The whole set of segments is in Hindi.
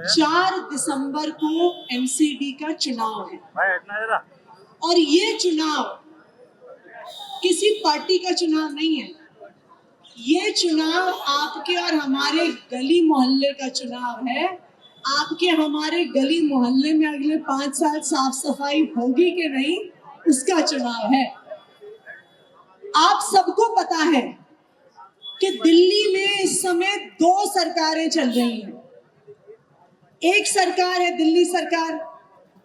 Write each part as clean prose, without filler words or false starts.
4 दिसंबर को एमसीडी का चुनाव है और ये चुनाव किसी पार्टी का चुनाव नहीं है। ये चुनाव आपके और हमारे गली मोहल्ले का चुनाव है। आपके हमारे गली मोहल्ले में अगले 5 साल साफ सफाई होगी कि नहीं, उसका चुनाव है। आप सबको पता है कि दिल्ली में इस समय 2 सरकारें चल रही हैं। एक सरकार है दिल्ली सरकार,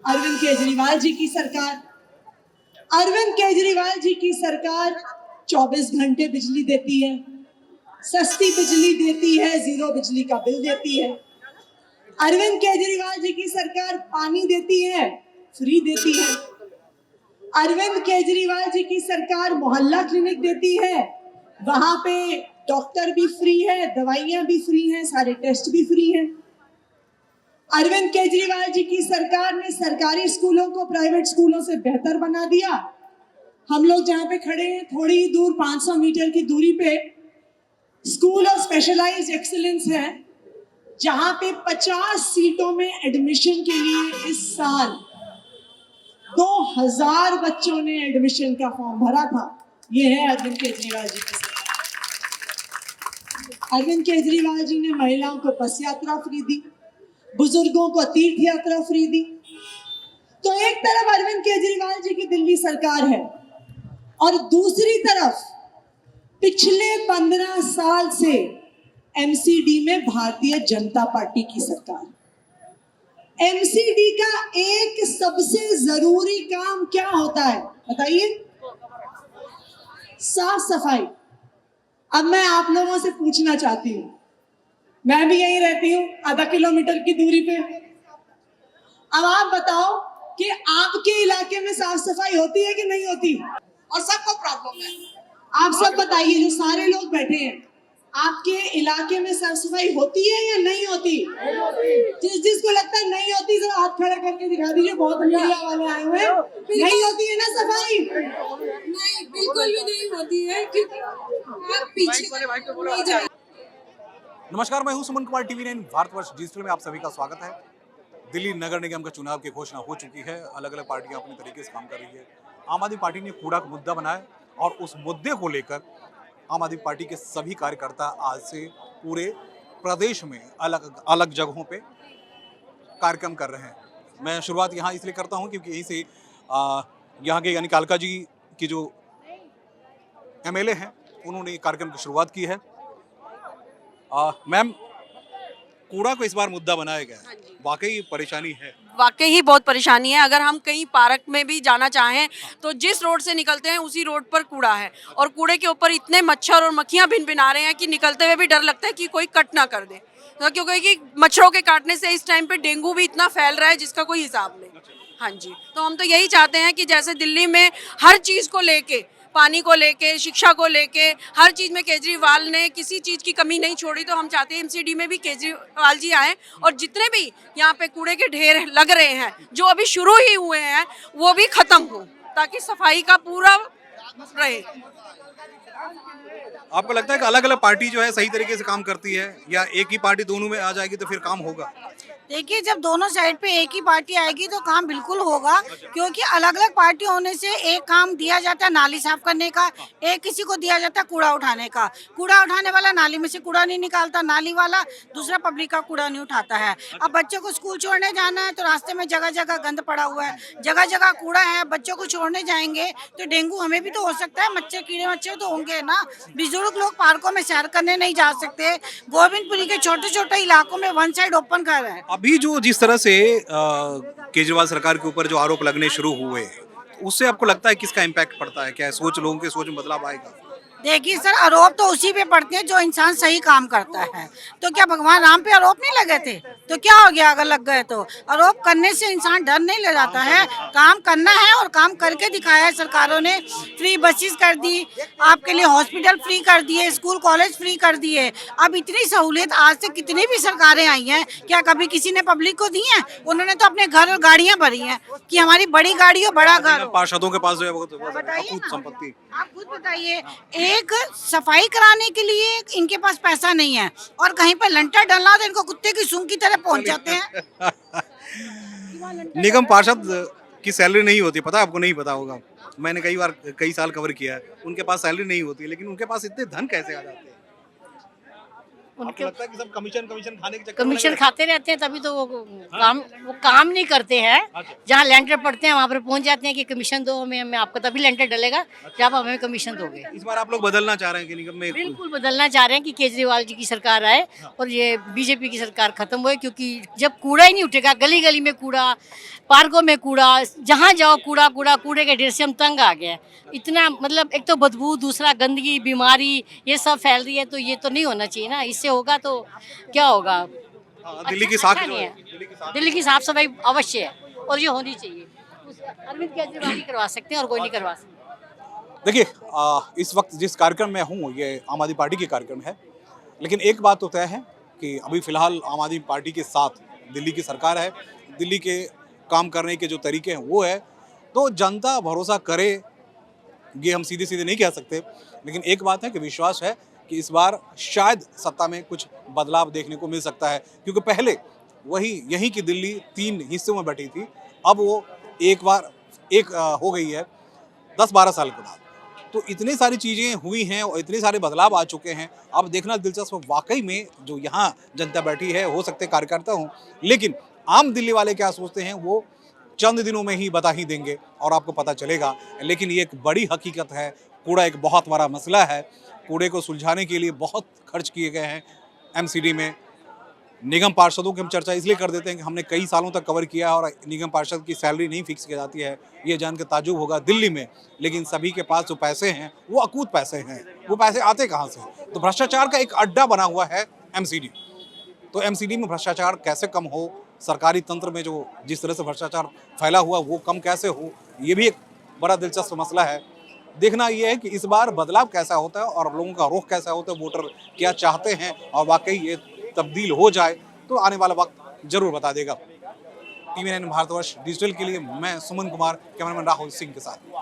अरविंद केजरीवाल जी की सरकार। अरविंद केजरीवाल जी की सरकार 24 घंटे बिजली देती है, सस्ती बिजली देती है, 0 बिजली का बिल देती है। अरविंद केजरीवाल जी की सरकार पानी देती है, फ्री देती है। अरविंद केजरीवाल जी की सरकार मोहल्ला क्लिनिक देती है, वहां पे डॉक्टर भी फ्री है, दवाइयां भी फ्री हैं, सारे टेस्ट भी फ्री हैं। अरविंद केजरीवाल जी की सरकार ने सरकारी स्कूलों को प्राइवेट स्कूलों से बेहतर बना दिया। हम लोग जहां पे खड़े हैं, थोड़ी ही दूर 500 मीटर की दूरी पे स्कूल ऑफ स्पेशलाइज्ड एक्सीलेंस है, जहां पे 50 सीटों में एडमिशन के लिए इस साल 2000 बच्चों ने एडमिशन का फॉर्म भरा था। ये है अरविंद केजरीवाल जी की सरकार। अरविंद केजरीवाल जी ने महिलाओं को बस यात्रा फ्री दी, बुजुर्गों को तीर्थ यात्रा फ्री दी। तो एक तरफ अरविंद केजरीवाल जी की दिल्ली सरकार है और दूसरी तरफ पिछले 15 साल से एमसीडी में भारतीय जनता पार्टी की सरकार। एमसीडी का एक सबसे जरूरी काम क्या होता है बताइए? साफ सफाई। अब मैं आप लोगों से पूछना चाहती हूं, मैं भी यहीं रहती हूँ, आधा किलोमीटर की दूरी पे। अब आप बताओ कि आपके इलाके में साफ सफाई होती है कि नहीं होती? और सबको प्रॉब्लम है। आप सब बताइए, जो सारे लोग बैठे हैं, आपके इलाके में साफ सफाई होती है या नहीं होती? जिसको लगता है नहीं होती, जरा हाथ खड़ा करके दिखा दीजिए। बहुत मीडिया वाले आए हुए हैं। नहीं होती है ना सफाई? नहीं, बिल्कुल भी नहीं होती है, क्योंकि आप पीछे नहीं जाइए। नमस्कार, मैं हूं सुमन कुमार, TV9 भारतवर्ष डिजिटल में आप सभी का स्वागत है। दिल्ली नगर निगम का चुनाव की घोषणा हो चुकी है। अलग अलग पार्टियां अपने तरीके से काम कर रही है। आम आदमी पार्टी ने कूड़ा का मुद्दा बनाया और उस मुद्दे को लेकर आम आदमी पार्टी के सभी कार्यकर्ता आज से पूरे प्रदेश में अलग अलग जगहों पे कार्यक्रम कर रहे हैं। मैं शुरुआत यहाँ इसलिए करता हूँ क्योंकि यहीं से यहाँ के यानी कालका जी की जो MLA हैं, उन्होंने कार्यक्रम की शुरुआत की है। मैम, कूड़ा को इस बार मुद्दा बनाया गया है, वाकई परेशानी है? वाकई ही बहुत परेशानी है। अगर हम कहीं पार्क में भी जाना चाहें तो जिस रोड से निकलते हैं उसी रोड पर कूड़ा है, और कूड़े के ऊपर इतने मच्छर और मक्खियां भिन भिना रहे हैं कि निकलते हुए भी डर लगता है कि कोई कट ना कर दे। तो क्योंकि कि मच्छरों के काटने से इस टाइम पे डेंगू भी इतना फैल रहा है जिसका कोई हिसाब नहीं। हाँ जी, तो हम तो यही चाहते हैं कि जैसे दिल्ली में हर चीज़ को लेके, पानी को लेके, शिक्षा को लेके, हर चीज़ में केजरीवाल ने किसी चीज़ की कमी नहीं छोड़ी, तो हम चाहते हैं एमसीडी में भी केजरीवाल जी आए और जितने भी यहाँ पे कूड़े के ढेर लग रहे हैं, जो अभी शुरू ही हुए हैं, वो भी खत्म हो, ताकि सफाई का पूरा रहे। आपको लगता है कि अलग अलग पार्टी जो है सही तरीके से काम करती है, या एक ही पार्टी दोनों में आ जाएगी तो फिर काम होगा? देखिए, जब दोनों साइड पे एक ही पार्टी आएगी तो काम बिल्कुल होगा, क्योंकि अलग अलग पार्टी होने से एक काम दिया जाता है नाली साफ करने का, एक किसी को दिया जाता है कूड़ा उठाने का। कूड़ा उठाने वाला नाली में से कूड़ा नहीं निकालता, नाली वाला दूसरा पब्लिक का कूड़ा नहीं उठाता है। अब बच्चों को स्कूल छोड़ने जाना है तो रास्ते में जगह जगह गंद पड़ा हुआ है, जगह जगह कूड़ा है। बच्चों को छोड़ने जाएंगे तो डेंगू हमें भी तो हो सकता है, मच्छर कीड़े मच्छर तो होंगे ना। बुजुर्ग लोग पार्कों में सैर करने नहीं जा सकते। गोविंदपुरी के छोटे छोटे इलाकों में वन साइड ओपन कर रहे हैं। अभी जो जिस तरह से केजरीवाल सरकार के ऊपर जो आरोप लगने शुरू हुए, उससे आपको लगता है किसका इम्पैक्ट पड़ता है? क्या सोच, लोगों के सोच में बदलाव आएगा? देखिए सर, आरोप तो उसी पे पड़ते हैं जो इंसान सही काम करता है। तो क्या भगवान राम पे आरोप नहीं लगे थे? तो क्या हो गया अगर लग गए तो? आरोप करने से इंसान डर नहीं ले जाता है, काम करना है और काम करके दिखाया है। सरकारों ने फ्री बसेस कर दी, आपके लिए हॉस्पिटल फ्री कर दिए, स्कूल कॉलेज फ्री कर दिए। अब इतनी सहूलियत आज से कितनी भी सरकारें आई हैं, क्या कभी किसी ने पब्लिक को दी है? उन्होंने तो अपने घर और गाड़ियाँ भरी हैं कि हमारी बड़ी गाड़ी हो, बड़ा घर हो। पार्षदों के पास जो है वो बताइए अकूत ना, संपत्ति। आप खुद बताइए, एक सफाई कराने के लिए इनके पास पैसा नहीं है, और कहीं पर लंटर डलना तो इनको कुत्ते की सूंह की तरह पहुंच जाते हैं। निगम पार्षद की सैलरी नहीं होती, पता है आपको? नहीं पता होगा, मैंने कई साल कवर किया है। उनके पास सैलरी नहीं होती, लेकिन उनके पास इतने धन कैसे आ जाते हैं? उनके लगता है कि सब कमीशन खाने के चक्कर में कमीशन लगे खाते रहते हैं, तभी तो वो काम नहीं करते हैं। अच्छा। जहाँ लेंटर पड़ते हैं वहाँ पर पहुँच जाते हैं कि कमीशन दो हमें आपको, तभी लेंटर डलेगा जब आप हमें कमीशन दोगे। इस बार आप लोग बदलना चाह रहे हैं कि निगम में बिल्कुल बदलना चाह रहे हैं कि केजरीवाल जी की सरकार आए और ये बीजेपी की सरकार खत्म हुए, क्योंकि जब कूड़ा ही नहीं उठेगा, गली गली में कूड़ा, पार्कों में कूड़ा, जहाँ जाओ कूड़ा कूड़ा, कूड़े के ढेर से हम तंग आ गए हैं। इतना मतलब एक तो बदबू, दूसरा गंदगी, बीमारी, ये सब फैल रही है, तो ये तो नहीं होना चाहिए ना। इससे होगा तो क्या होगा? दिल्ली की अच्छा साख नहीं है। दिल्ली की साफ सफाई अवश्य है और ये होनी चाहिए। अरविंद केजरीवाल ही करवा सकते हैं और कोई नहीं करवा सकता। देखिए, इस वक्त जिस कार्यक्रम में हूँ ये आम आदमी पार्टी के कार्यक्रम है, लेकिन एक बात तो तय है कि अभी फिलहाल आम आदमी पार्टी के साथ दिल्ली की सरकार है, दिल्ली के काम करने के जो तरीके हैं वो है, तो जनता भरोसा करे ये हम सीधे सीधे नहीं कह सकते, लेकिन एक बात है कि विश्वास है कि इस बार शायद सत्ता में कुछ बदलाव देखने को मिल सकता है, क्योंकि पहले वही यहीं की दिल्ली 3 हिस्सों में बटी थी, अब वो एक हो गई है 10-12 साल के बाद। तो इतनी सारी चीज़ें हुई हैं और इतने सारे बदलाव आ चुके हैं, अब देखना दिलचस्प वाकई में जो यहाँ जनता बैठी है, हो सकते कार्यकर्ता हों, लेकिन आम दिल्ली वाले क्या सोचते हैं वो चंद दिनों में ही बता ही देंगे और आपको पता चलेगा। लेकिन ये एक बड़ी हकीकत है, कूड़ा एक बहुत बड़ा मसला है, कूड़े को सुलझाने के लिए बहुत खर्च किए गए हैं एमसीडी में। निगम पार्षदों की हम चर्चा इसलिए कर देते हैं कि हमने कई सालों तक कवर किया और निगम पार्षद की सैलरी नहीं फिक्स की जाती है, ये जान के ताज्जुब होगा दिल्ली में, लेकिन सभी के पास जो पैसे हैं वो अकूत पैसे हैं। वो पैसे आते कहाँ से? तो भ्रष्टाचार का एक अड्डा बना हुआ है एमसीडी। तो एमसीडी में भ्रष्टाचार कैसे कम हो, सरकारी तंत्र में जो जिस तरह से भ्रष्टाचार फैला हुआ वो कम कैसे हो, ये भी एक बड़ा दिलचस्प मसला है। देखना ये है कि इस बार बदलाव कैसा होता है और लोगों का रुख कैसा होता है, वोटर क्या चाहते हैं, और वाकई ये तब्दील हो जाए तो आने वाला वक्त जरूर बता देगा। TV9 भारतवर्ष डिजिटल के लिए मैं सुमन कुमार, कैमरामैन राहुल सिंह के साथ।